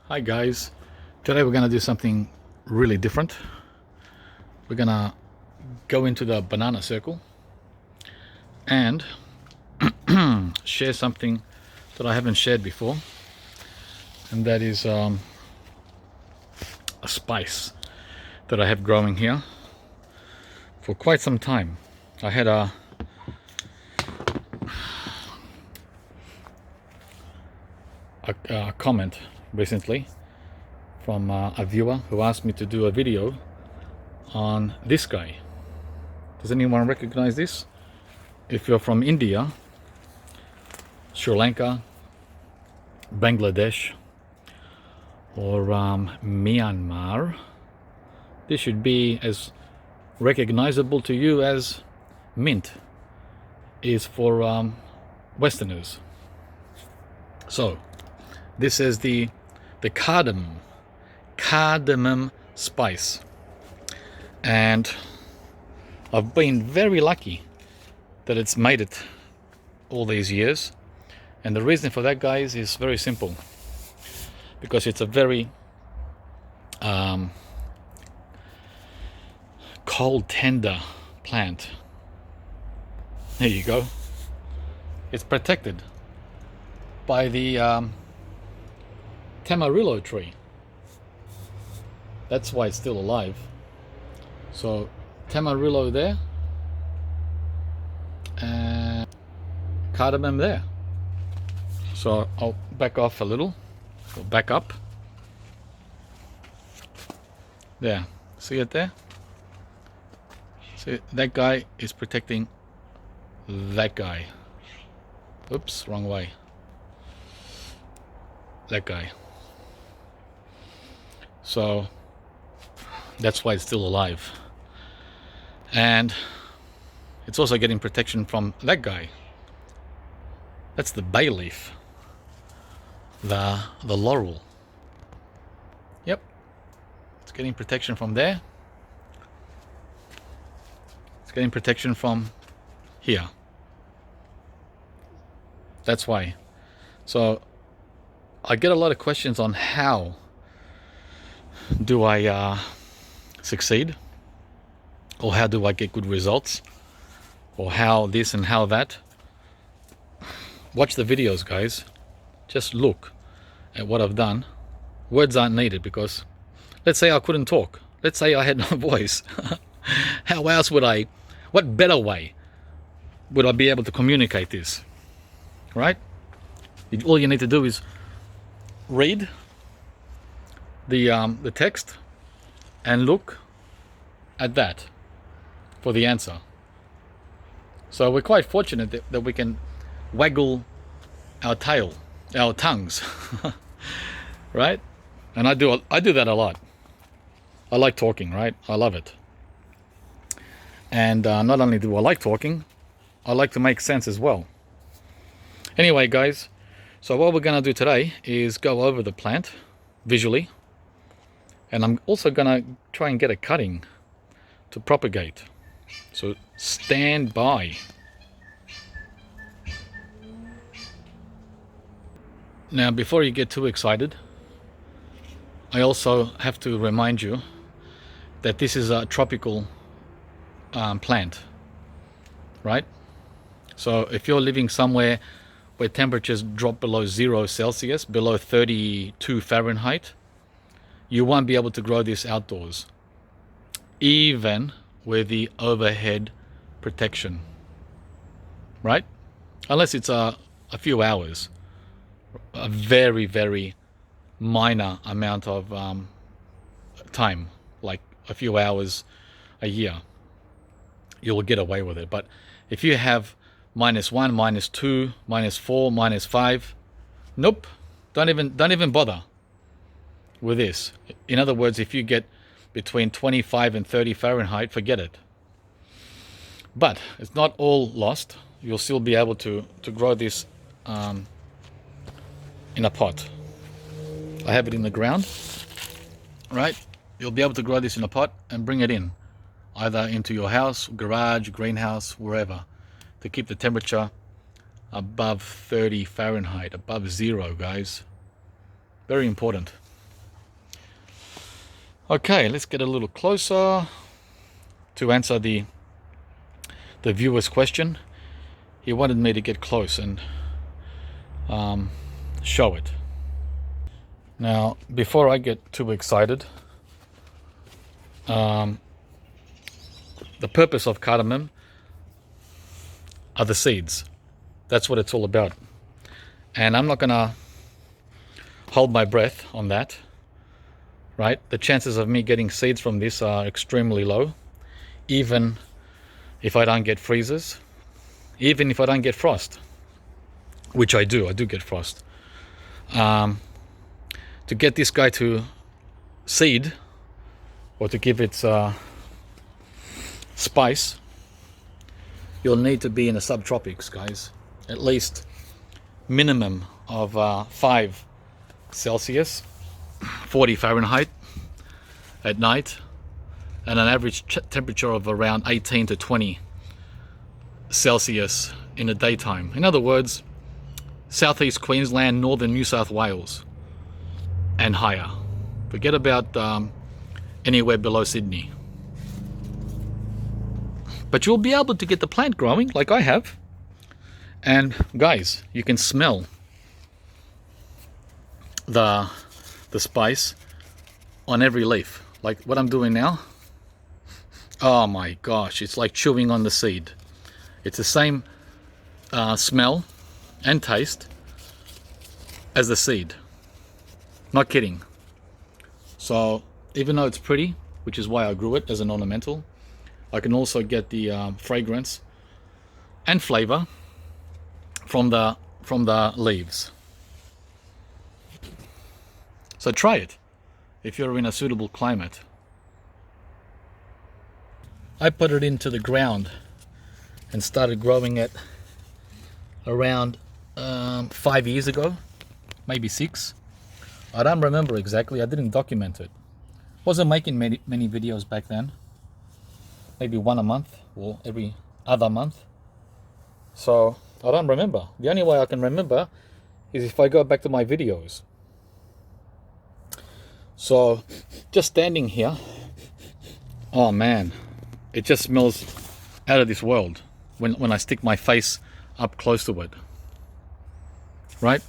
Hi guys, today we're gonna do something really different. We're gonna go into the banana circle and share something that I haven't shared before, and that is a spice that I have growing here for quite some time. I had a comment recently from a viewer who asked me to do a video on this guy. Does anyone recognize this? If you're from India, Sri Lanka, Bangladesh, or Myanmar, this should be as recognizable to you as mint is for Westerners. So this is the cardamom spice, and I've been very lucky that it's made it all these years. And the reason for that, guys, is very simple, because it's a very cold tender plant. There you go. It's protected by the tamarillo tree. That's why it's still alive. So tamarillo there and cardamom there. So I'll back off a little, or back up. There, see it there? See, that guy is protecting that guy. Oops, wrong way. That guy. So that's why it's still alive. And it's also getting protection from that guy. That's the bay leaf. The laurel. Yep. It's getting protection from there. It's getting protection from here. That's why. So I get a lot of questions on how do I succeed, or how do I get good results, or how this and how that. Watch the videos, guys. Just look at what I've done. Words aren't needed, because let's say I couldn't talk. Let's say I had no voice. How else would I, what better way would I be able to communicate this? Right? All you need to do is read the text and look at that for the answer. So we're quite fortunate that we can waggle our tongues, right? And I do that a lot. I like talking, right? I love it. And not only do I like talking, I like to make sense as well. Anyway, guys, so what we're going to do today is go over the plant visually, and I'm also going to try and get a cutting to propagate. So stand by. Now, before you get too excited, I also have to remind you that this is a tropical plant, right? So if you're living somewhere where temperatures drop below 0 Celsius, below 32 Fahrenheit, you won't be able to grow this outdoors, even with the overhead protection, right? Unless it's a few hours, a very, very minor amount of time, like a few hours a year, you'll get away with it. But if you have -1, -2, -4, -5, nope, don't even bother with this. In other words, if you get between 25 and 30 Fahrenheit, forget it. But it's not all lost. You'll still be able to grow this in a pot. I have it in the ground, right? You'll be able to grow this in a pot and bring it in, either into your house, garage, greenhouse, wherever, to keep the temperature above 30 Fahrenheit, above 0, guys. Very important. Okay, let's get a little closer to answer the viewer's question. He wanted me to get close and show it. Now, before I get too excited, the purpose of cardamom are the seeds. That's what it's all about. And I'm not gonna hold my breath on that, right? The chances of me getting seeds from this are extremely low, even if I don't get freezes, even if I don't get frost, which I do get frost. To get this guy to seed, or to give its spice, you'll need to be in the subtropics, guys. At least minimum of 5 Celsius, 40 Fahrenheit at night, and an average temperature of around 18 to 20 Celsius in the daytime. In other words, southeast Queensland, northern New South Wales, and higher. Forget about anywhere below Sydney. But you'll be able to get the plant growing like I have. And guys, you can smell the spice on every leaf, like what I'm doing now. Oh my gosh, it's like chewing on the seed. It's the same smell and taste as the seed. Not kidding. So even though it's pretty, which is why I grew it as an ornamental, I can also get the fragrance and flavor from the leaves. So try it if you're in a suitable climate. I put it into the ground and started growing it around 5 years ago, maybe 6. I don't remember exactly. I didn't document it. Wasn't making many videos back then. Maybe one a month or every other month. So I don't remember. The only way I can remember is if I go back to my videos. So just standing here, oh man, it just smells out of this world when I stick my face up close to it. Right?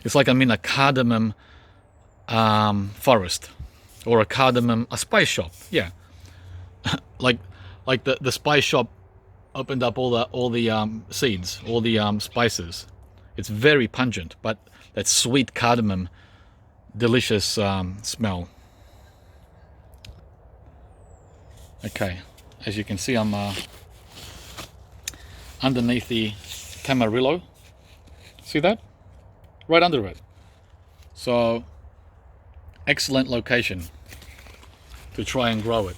It's like I'm in a cardamom forest, or a spice shop. Yeah, like the spice shop opened up all the seeds, all the spices. It's very pungent, but that sweet cardamom, delicious smell. Okay, as you can see, I'm underneath the Camarillo. See that? Right under it. So excellent location to try and grow it.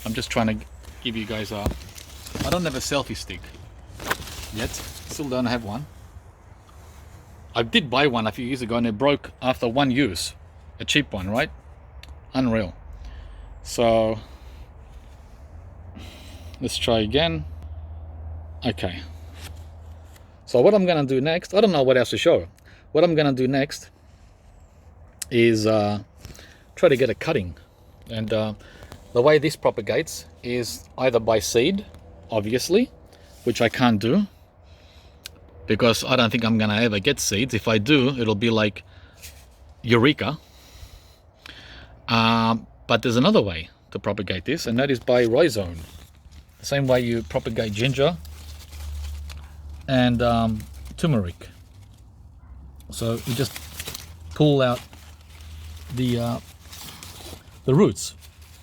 I'm just trying to give you guys I don't have a selfie stick yet. Still don't have one. I did buy one a few years ago and it broke after one use. A cheap one, right? Unreal. So let's try again. Okay. So what I'm gonna do next, I don't know what else to show. What I'm gonna do next is try to get a cutting. And the way this propagates is either by seed, obviously, which I can't do because I don't think I'm gonna ever get seeds. If I do, it'll be like Eureka. But there's another way to propagate this, and that is by rhizome. The same way you propagate ginger and turmeric. So you just pull out the roots,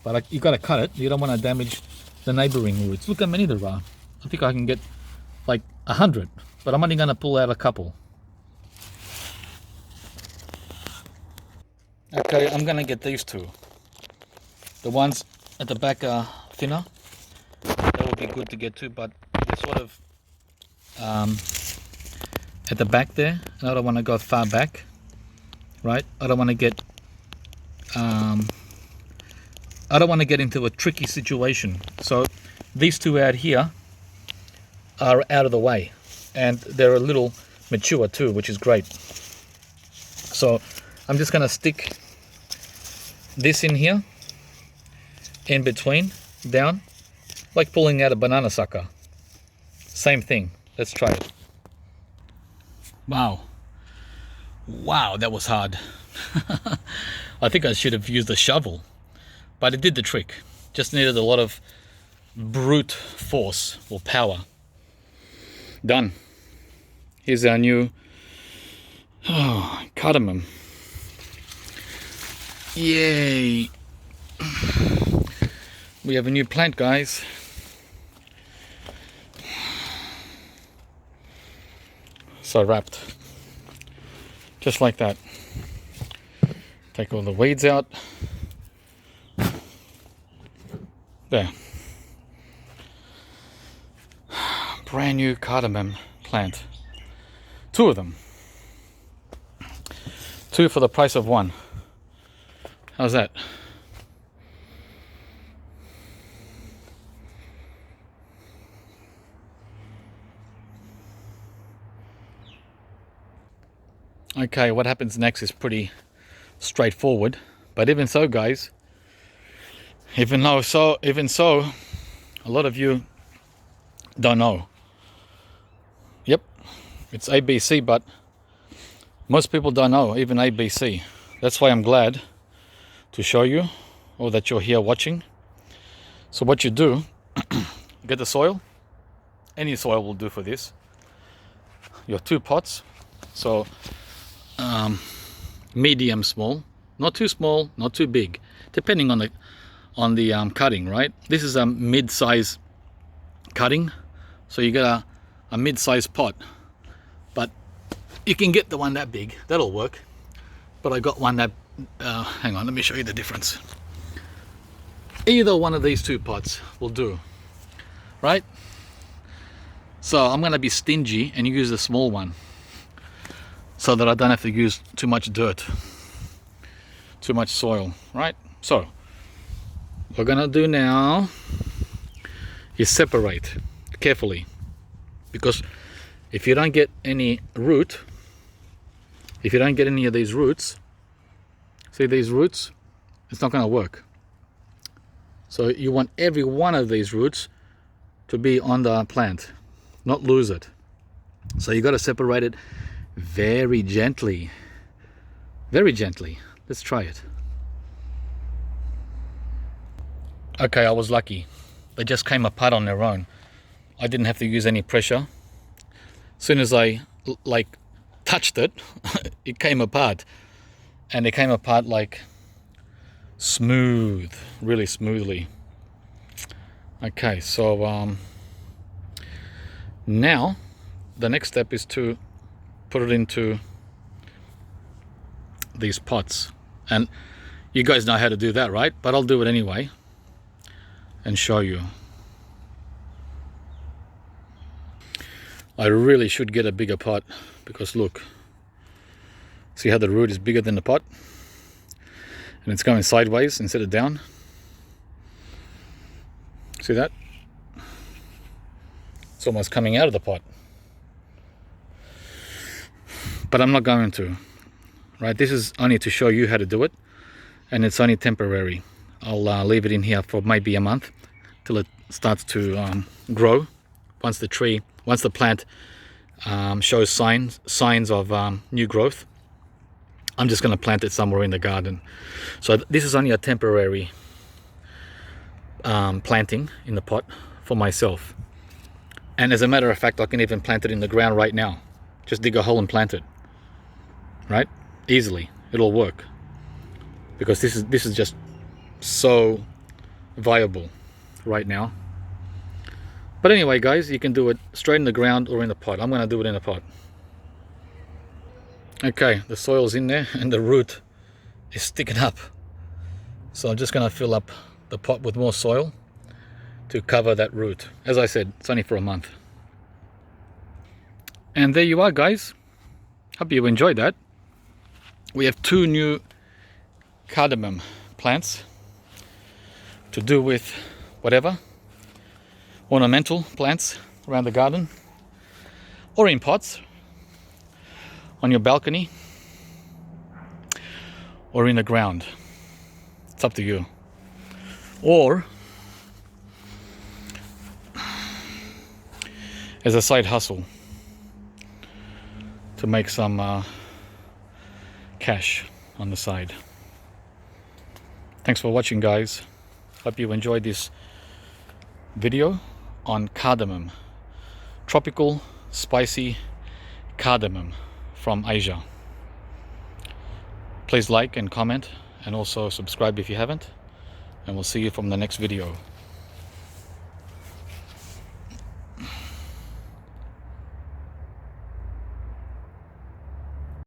but you gotta cut it. You don't want to damage the neighboring roots. Look how many there are. I think I can get like 100, but I'm only gonna pull out a couple. Okay, I'm gonna get these two. The ones at the back are thinner. That would be good to get to, but they're sort of at the back there, and I don't want to go far back, right? I don't want to get into a tricky situation. So these two out here are out of the way, and they're a little mature too, which is great. So I'm just going to stick this in here in between, down, like pulling out a banana sucker. Same thing. Let's try it. Wow. Wow, that was hard. I think I should have used a shovel, but it did the trick. Just needed a lot of brute force or power. Done. Here's our new cardamom. Yay! We have a new plant, guys. So wrapped. Just like that. Take all the weeds out. There. Brand new cardamom plant. 2 of them. 2 for the price of 1. How's that? Okay, what happens next is pretty straightforward, but even so, guys, even so, a lot of you don't know. Yep, it's ABC, but most people don't know even ABC. That's why I'm glad to show you, or that you're here watching. So what you do, get the soil. Any soil will do for this. Your 2 pots. So medium small, not too small, not too big, depending on the cutting, right? This is a mid-size cutting, so you get a mid-size pot, but you can get the one that big, that'll work. But I got one that hang on, let me show you the difference. Either one of these 2 pots will do, right? So I'm gonna be stingy and use the small one, so that I don't have to use too much dirt, too much soil, right? So what we're gonna do now is separate carefully, because if you don't get any root, if you don't get any of these roots, see these roots, it's not gonna work. So you want every one of these roots to be on the plant, not lose it. So you got to separate it very gently. Very gently. Let's try it. Okay, I was lucky. They just came apart on their own. I didn't have to use any pressure. As soon as I touched it, it came apart. And it came apart like smooth, really smoothly. Okay, so now the next step is to put it into these pots, and you guys know how to do that, right? But I'll do it anyway and show you. I really should get a bigger pot, because look, see how the root is bigger than the pot, and it's going sideways instead of down. See that? It's almost coming out of the pot. But I'm not going to, right? This is only to show you how to do it, and it's only temporary. I'll leave it in here for maybe a month till it starts to grow. Once the plant shows signs of new growth, I'm just going to plant it somewhere in the garden. So this is only a temporary planting in the pot for myself. And as a matter of fact, I can even plant it in the ground right now. Just dig a hole and plant it, right? Easily, it'll work, because this is just so viable right now. But anyway, guys, you can do it straight in the ground or in the pot. I'm going to do it in a pot. Okay, the soil's in there and the root is sticking up. So I'm just going to fill up the pot with more soil to cover that root. As I said, it's only for a month. And there you are, guys. Hope you enjoyed that. We have 2 new cardamom plants to do with whatever, ornamental plants around the garden, or in pots on your balcony, or in the ground. It's up to you. or as a side hustle to make some cash on the side. Thanks for watching, guys. Hope you enjoyed this video on cardamom, tropical spicy cardamom from Asia. Please like and comment, and also subscribe if you haven't, and we'll see you from the next video.